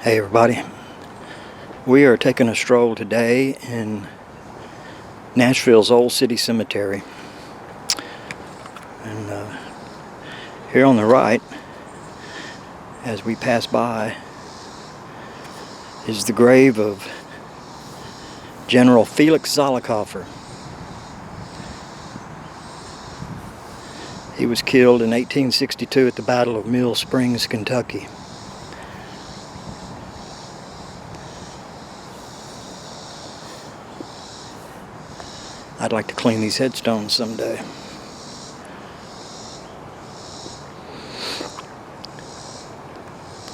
Hey everybody, we are taking a stroll today in Nashville's Old City Cemetery, and here on the right, as we pass by, is the grave of General Felix Zollicoffer. He was killed in 1862 at the Battle of Mill Springs, Kentucky. I'd like to clean these headstones someday.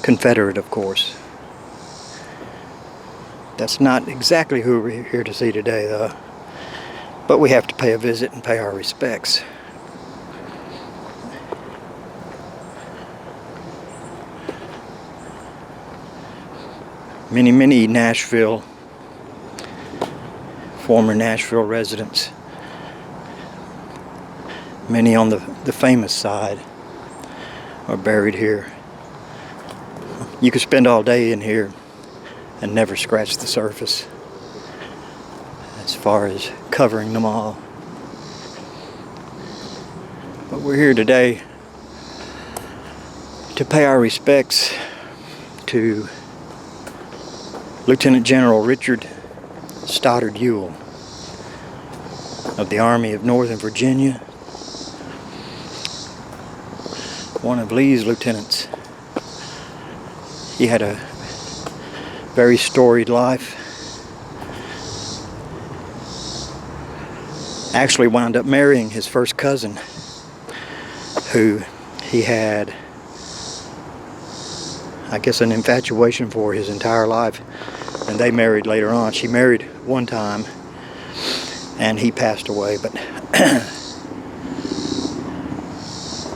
Confederate, of course. That's not exactly who we're here to see today, though. But we have to pay a visit and pay our respects. Many Nashville, former Nashville residents, many on the famous side, are buried here. You could spend all day in here and never scratch the surface as far as covering them all. But we're here today to pay our respects to Lieutenant General Richard Stoddard Ewell of the Army of Northern Virginia, one of Lee's lieutenants. He had a very storied life. Actually wound up marrying his first cousin, who he had, I guess, an infatuation for his entire life. And they married later on. She married one time, and he passed away. But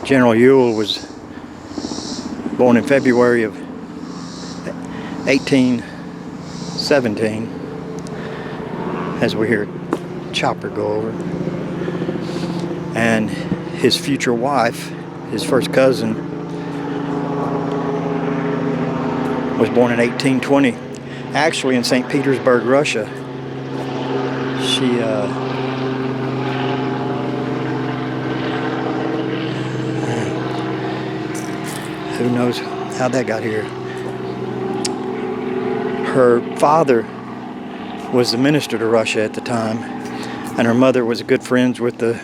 General Ewell was born in February of 1817, as we hear Chopper go over. And his future wife, his first cousin, was born in 1820. Actually in St. Petersburg, Russia. She who knows how that got here. Her father was the minister to Russia at the time, and her mother was good friends with the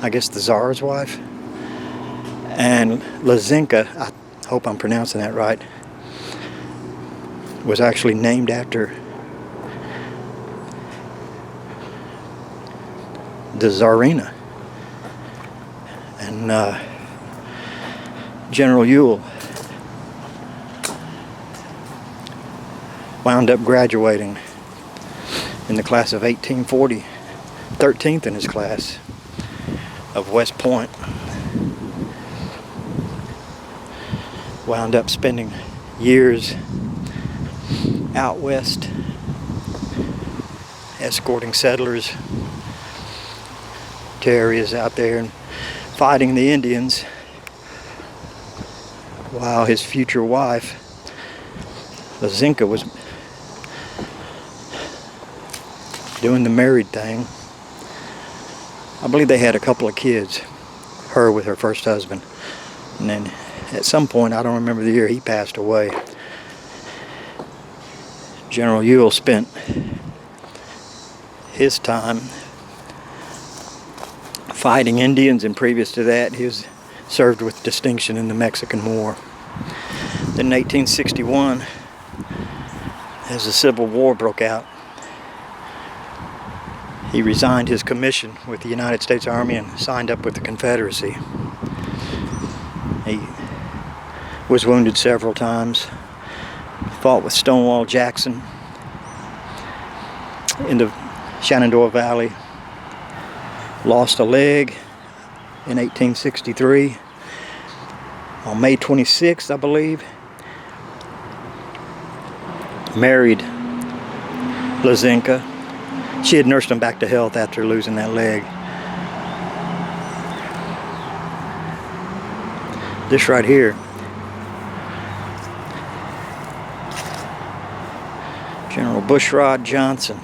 Tsar's wife. And Lazinka, I hope I'm pronouncing that right, was actually named after the Tsarina. And General Ewell wound up graduating in the class of 1840, 13th in his class of West Point. Wound up spending years out west, escorting settlers to areas out there and fighting the Indians, while his future wife, Lazinka, was doing the married thing. I believe they had a couple of kids, her with her first husband, and then at some point, I don't remember the year, he passed away. General Ewell spent his time fighting Indians, and previous to that, he was served with distinction in the Mexican War. Then in 1861, as the Civil War broke out, he resigned his commission with the United States Army and signed up with the Confederacy. He was wounded several times. Fought with Stonewall Jackson in the Shenandoah Valley. Lost a leg in 1863. On May 26th, I believe, married Lazinka. She had nursed him back to health after losing that leg. This right here General Bushrod Johnson,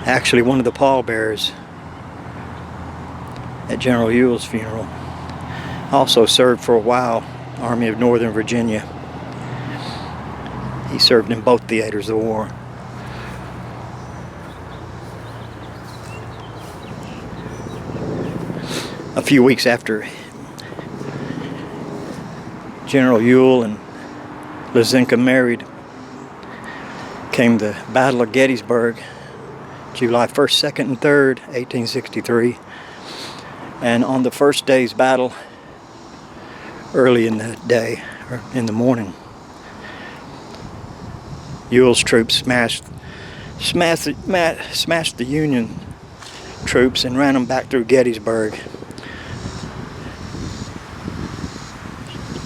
actually one of the pallbearers at General Ewell's funeral. Also served for a while, Army of Northern Virginia. He served in both theaters of war. A few weeks after General Ewell and Lizinka married came the Battle of Gettysburg, July 1st, 2nd, and 3rd, 1863. And on the first day's battle, early in the day, or in the morning, Ewell's troops smashed the Union troops and ran them back through Gettysburg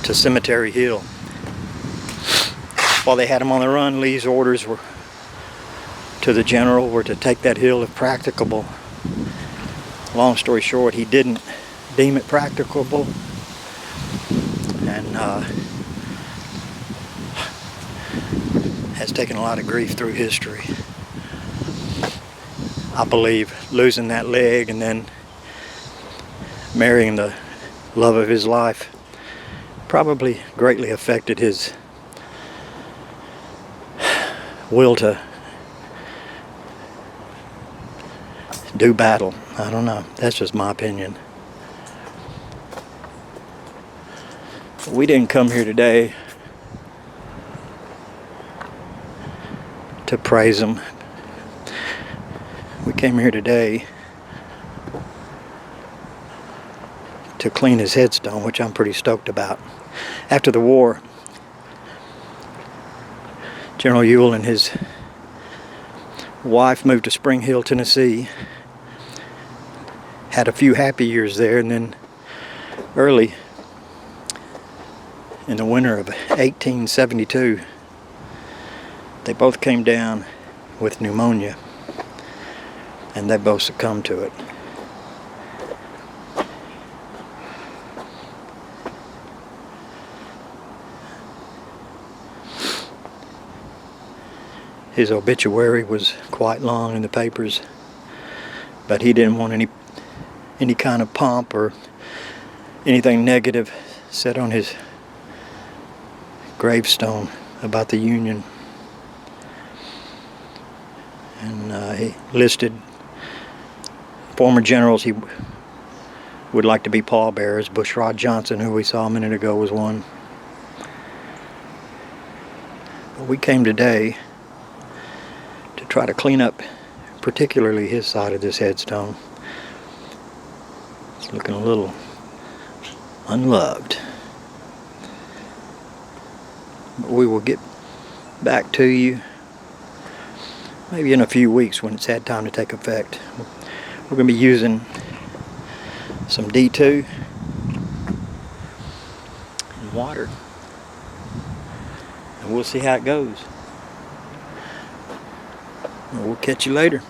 to Cemetery Hill. While they had them on the run, Lee's orders were to the general were to take that hill if practicable. Long story short, he didn't deem it practicable, and has taken a lot of grief through history. I believe losing that leg and then marrying the love of his life probably greatly affected his will to do battle. I don't know. That's just my opinion. We didn't come here today to praise him. We came here today to clean his headstone, which I'm pretty stoked about. After the war, General Ewell and his wife moved to Spring Hill, Tennessee. Had a few happy years there, and then early in the winter of 1872, they both came down with pneumonia, and they both succumbed to it. His obituary was quite long in the papers, but he didn't want any kind of pomp or anything negative said on his gravestone about the Union. And he listed former generals he would like to be pallbearers. Bushrod Johnson, who we saw a minute ago, was one. But we came today to try to clean up particularly his side of this headstone. It's looking a little unloved. But we will get back to you maybe in a few weeks when it's had time to take effect. We're going to be using some D2 and water, and we'll see how it goes. We'll catch you later.